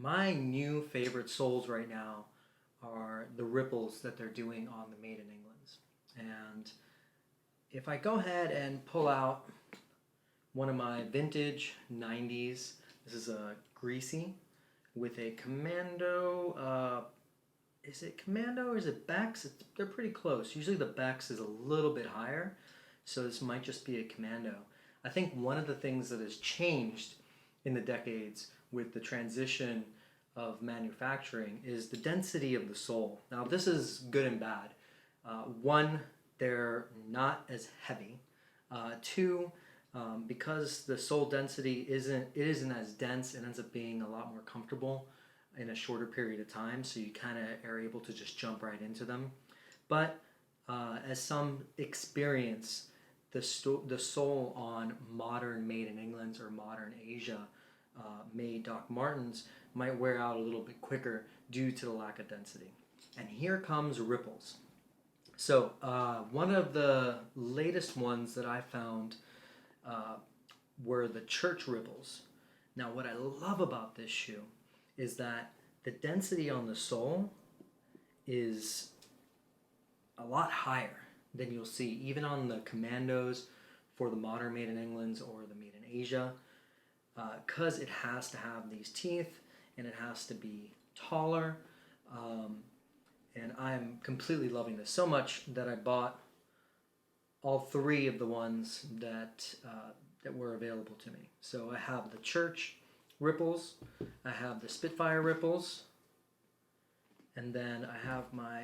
my new favorite soles right now are the ripples that they're doing on the Made in Englands. And if I go ahead and pull out one of my vintage 90s, this is a greasy with a Commando, is it Commando or is it Bex? They're pretty close. Usually the Bex is a little bit higher, so this might just be a Commando. I think one of the things that has changed in the decades with the transition of manufacturing is the density of the sole. Now this is good and bad. One, they're not as heavy. Two, because the sole density isn't as dense, it ends up being a lot more comfortable in a shorter period of time, so you kind of are able to just jump right into them. But as some experience, the sole on modern Made in England or modern Asia made Doc Martens might wear out a little bit quicker due to the lack of density. And here comes ripples. So one of the latest ones that I found were the church ripples. Now what I love about this shoe is that the density on the sole is a lot higher than you'll see even on the Commandos for the modern Made in England or the Made in Asia, because it has to have these teeth and it has to be taller. And I'm completely loving this so much that I bought all three of the ones that were available to me. So I have the church ripples, I have the Spitfire ripples, and then I have my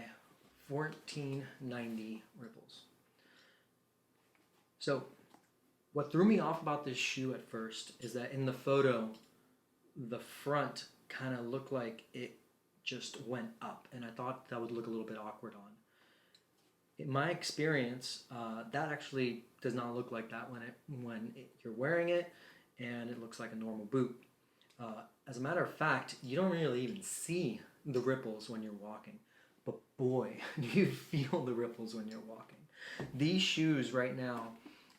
1490 ripples. So what threw me off about this shoe at first is that in the photo, the front kind of looked like it just went up, and I thought that would look a little bit awkward on. In my experience, that actually does not look like that when you're wearing it, and it looks like a normal boot. As a matter of fact, you don't really even see the ripples when you're walking, but boy, do you feel the ripples when you're walking. These shoes right now,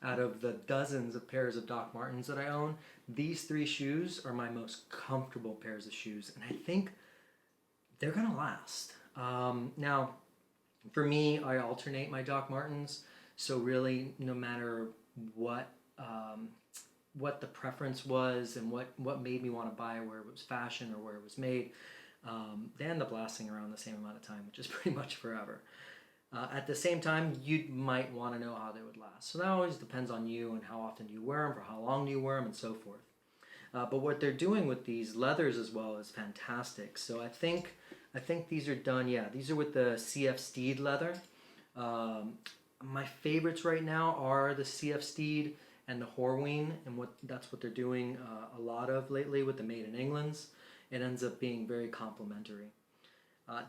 out of the dozens of pairs of Doc Martens that I own, these three shoes are my most comfortable pairs of shoes, and I think they're gonna last. Now, for me, I alternate my Doc Martens, so really, no matter what the preference was and what made me want to buy, where it was fashion or where it was made, they end up lasting around the same amount of time, which is pretty much forever. At the same time, you might want to know how they would last. So that always depends on you and how often you wear them, for how long do you wear them, and so forth. But what they're doing with these leathers as well is fantastic. So I think these are done, yeah, these are with the CF Steed leather. My favorites right now are the CF Steed and the Horween, and that's what they're doing a lot of lately with the Made in Englands. It ends up being very complimentary.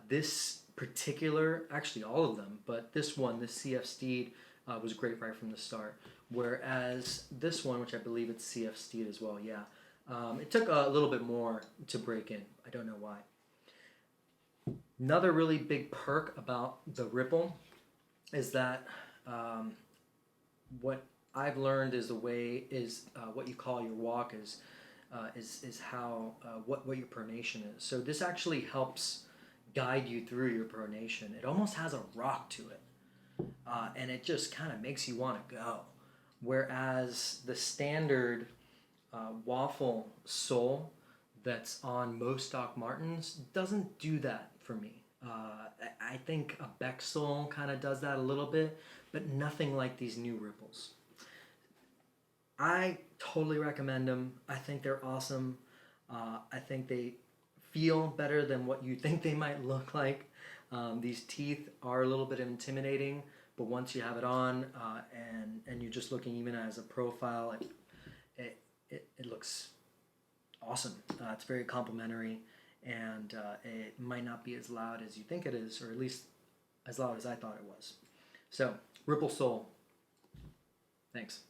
This particular, actually all of them, but this one, this CF Steed, was great right from the start. Whereas this one, which I believe it's CF Steed as well, yeah, it took a little bit more to break in. I don't know why. Another really big perk about the Ripple is that what I've learned is what you call your walk is how what your pronation is. So this actually helps guide you through your pronation. It almost has a rock to it, and it just kind of makes you want to go. Whereas the standard waffle sole that's on most Doc Martens doesn't do that for me. I think a Beck sole kind of does that a little bit, but nothing like these new Ripples. I totally recommend them. I think they're awesome. I think they feel better than what you think they might look like. These teeth are a little bit intimidating, but once you have it on and you're just looking even as a profile, it looks awesome. It's very complimentary, and it might not be as loud as you think it is, or at least as loud as I thought it was. So, Ripple sole. Thanks.